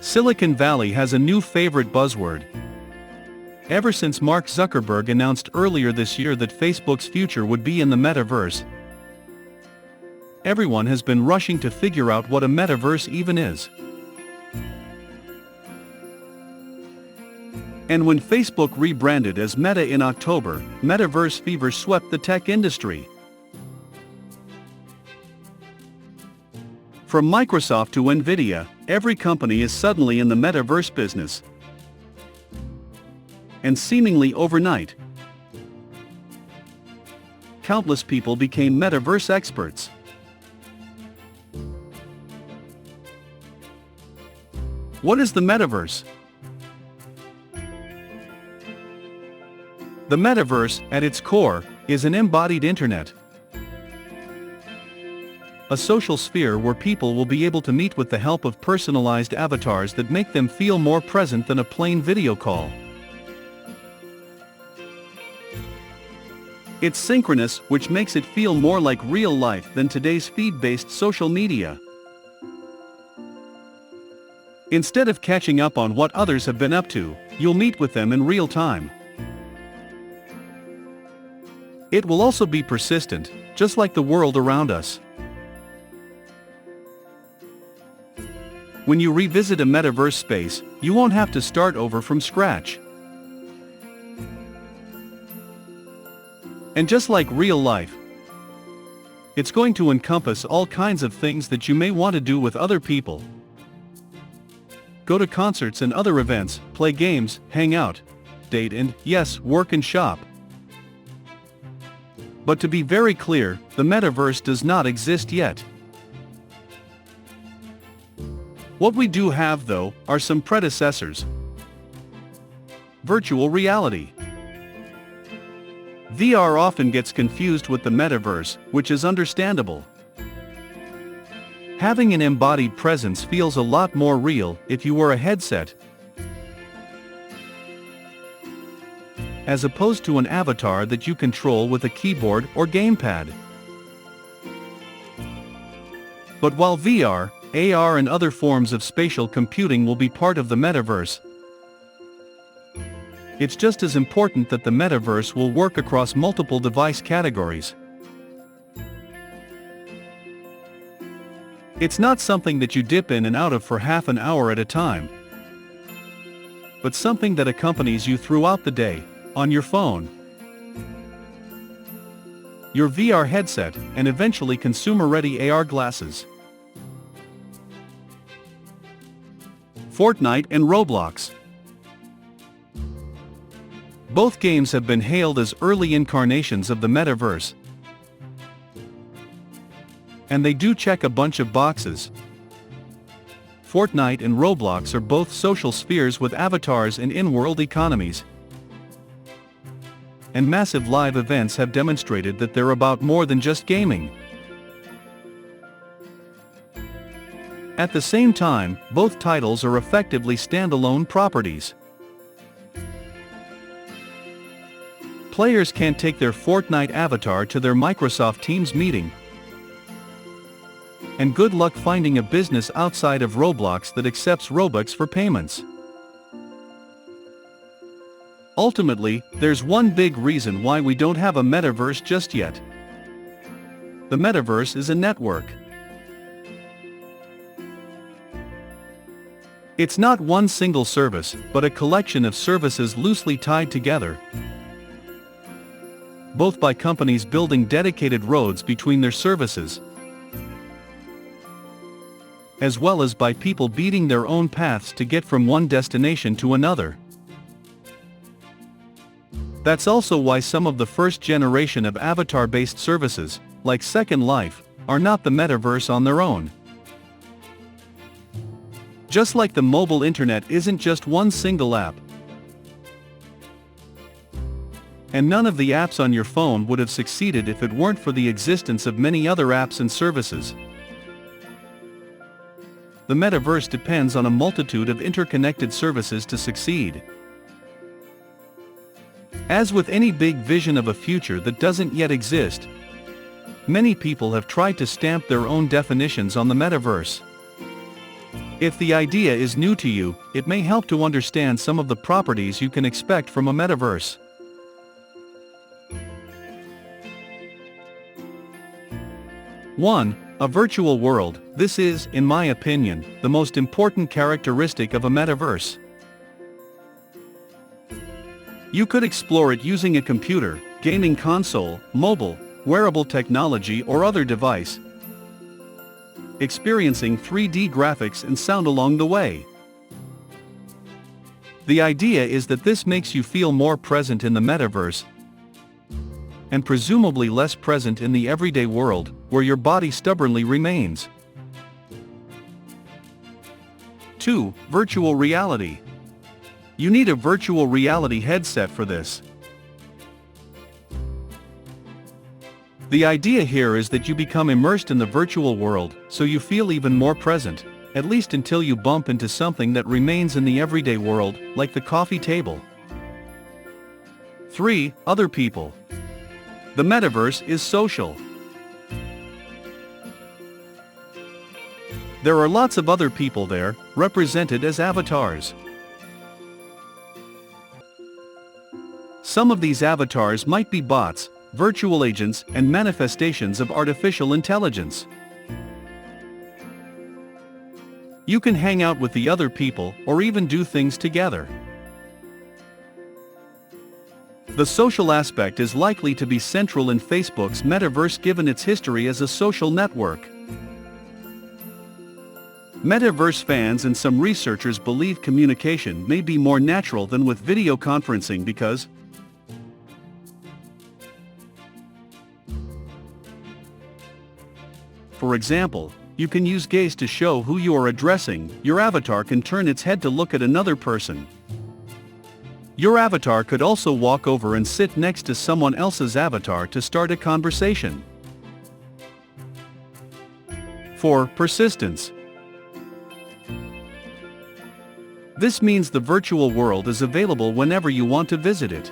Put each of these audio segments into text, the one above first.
Silicon Valley has a new favorite buzzword. Ever since Mark Zuckerberg announced earlier this year that Facebook's future would be in the Metaverse, everyone has been rushing to figure out what a Metaverse even is. And when Facebook rebranded as Meta in October, Metaverse fever swept the tech industry. From Microsoft to Nvidia, every company is suddenly in the Metaverse business. And seemingly overnight, countless people became Metaverse experts. What is the Metaverse? The Metaverse, at its core, is an embodied internet. A social sphere where people will be able to meet with the help of personalized avatars that make them feel more present than a plain video call. It's synchronous, which makes it feel more like real life than today's feed-based social media. Instead of catching up on what others have been up to, you'll meet with them in real time. It will also be persistent, just like the world around us. When you revisit a Metaverse space, you won't have to start over from scratch. And just like real life, it's going to encompass all kinds of things that you may want to do with other people. Go to concerts and other events, play games, hang out, date and, yes, work and shop. But to be very clear, the Metaverse does not exist yet. What we do have, though, are some predecessors. Virtual reality. VR often gets confused with the Metaverse, which is understandable. Having an embodied presence feels a lot more real if you wear a headset, as opposed to an avatar that you control with a keyboard or gamepad. But while VR, AR and other forms of spatial computing will be part of the Metaverse, it's just as important that the Metaverse will work across multiple device categories. It's not something that you dip in and out of for half an hour at a time, but something that accompanies you throughout the day, on your phone, your VR headset, and eventually consumer-ready AR glasses. Fortnite and Roblox. Both games have been hailed as early incarnations of the Metaverse, and they do check a bunch of boxes. Fortnite and Roblox are both social spheres with avatars and in-world economies. And massive live events have demonstrated that they're about more than just gaming. At the same time, both titles are effectively standalone properties. Players can't take their Fortnite avatar to their Microsoft Teams meeting. And good luck finding a business outside of Roblox that accepts Robux for payments. Ultimately, there's one big reason why we don't have a Metaverse just yet. The Metaverse is a network. It's not one single service, but a collection of services loosely tied together, both by companies building dedicated roads between their services, as well as by people beating their own paths to get from one destination to another. That's also why some of the first generation of avatar-based services, like Second Life, are not the Metaverse on their own. Just like the mobile internet isn't just one single app, and none of the apps on your phone would have succeeded if it weren't for the existence of many other apps and services. The Metaverse depends on a multitude of interconnected services to succeed. As with any big vision of a future that doesn't yet exist, many people have tried to stamp their own definitions on the Metaverse. If the idea is new to you, it may help to understand some of the properties you can expect from a metaverse. One, a virtual world. This is, in my opinion, the most important characteristic of a metaverse. You could explore it using a computer, gaming console, mobile, wearable technology or other device, experiencing 3D graphics and sound along the way. The idea is that this makes you feel more present in the metaverse and presumably less present in the everyday world, where your body stubbornly remains. 2. Virtual reality. You need a virtual reality headset for this. The idea here is that you become immersed in the virtual world, so you feel even more present, at least until you bump into something that remains in the everyday world, like the coffee table. 3. Other people. The metaverse is social. There are lots of other people there, represented as avatars. Some of these avatars might be bots, virtual agents, and manifestations of artificial intelligence. You can hang out with the other people, or even do things together. The social aspect is likely to be central in Facebook's metaverse given its history as a social network. Metaverse fans and some researchers believe communication may be more natural than with video conferencing because for example, you can use gaze to show who you are addressing. Your avatar can turn its head to look at another person. Your avatar could also walk over and sit next to someone else's avatar to start a conversation. 4. Persistence. This means the virtual world is available whenever you want to visit it.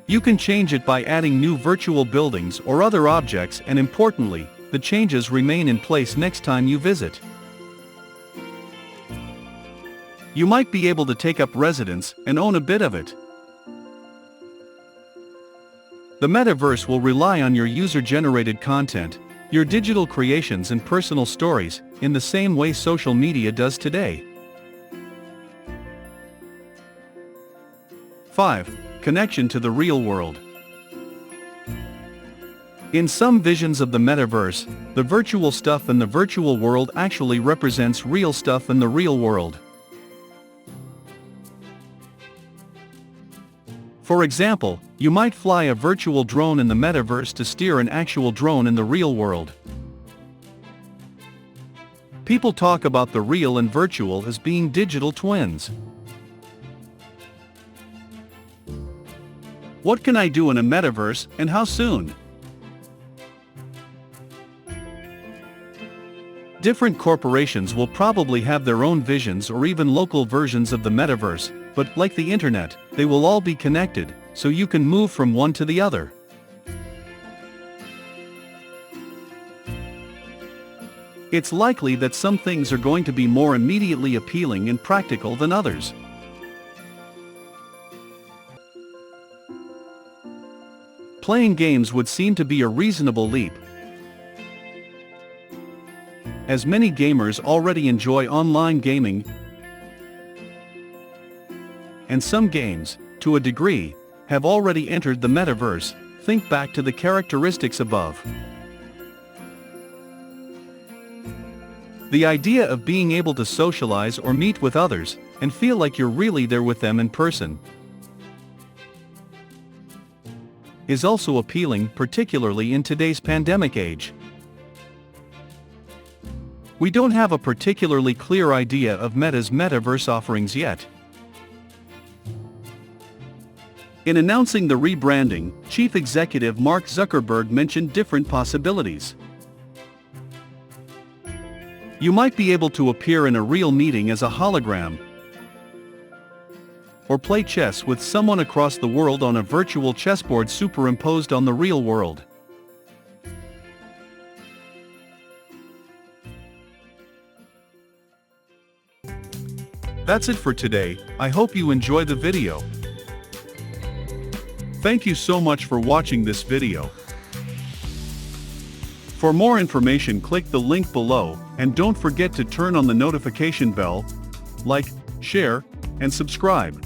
You can change it by adding new virtual buildings or other objects, and importantly, the changes remain in place next time you visit. You might be able to take up residence and own a bit of it. The metaverse will rely on your user-generated content, your digital creations and personal stories, in the same way social media does today. 5. Connection to the real world. In some visions of the metaverse, the virtual stuff in the virtual world actually represents real stuff in the real world. For example, you might fly a virtual drone in the metaverse to steer an actual drone in the real world. People talk about the real and virtual as being digital twins. What can I do in a metaverse, and how soon? Different corporations will probably have their own visions or even local versions of the metaverse, but like the internet, they will all be connected, so you can move from one to the other. It's likely that some things are going to be more immediately appealing and practical than others. Playing games would seem to be a reasonable leap, as many gamers already enjoy online gaming, and some games, to a degree, have already entered the metaverse. Think back to the characteristics above. The idea of being able to socialize or meet with others, and feel like you're really there with them in person, is also appealing, particularly in today's pandemic age. We don't have a particularly clear idea of Meta's metaverse offerings yet. In announcing the rebranding, Chief Executive Mark Zuckerberg mentioned different possibilities. You might be able to appear in a real meeting as a hologram, or play chess with someone across the world on a virtual chessboard superimposed on the real world. That's it for today. I hope you enjoy the video. Thank you so much for watching this video. For more information, click the link below, and don't forget to turn on the notification bell, like, share, and subscribe.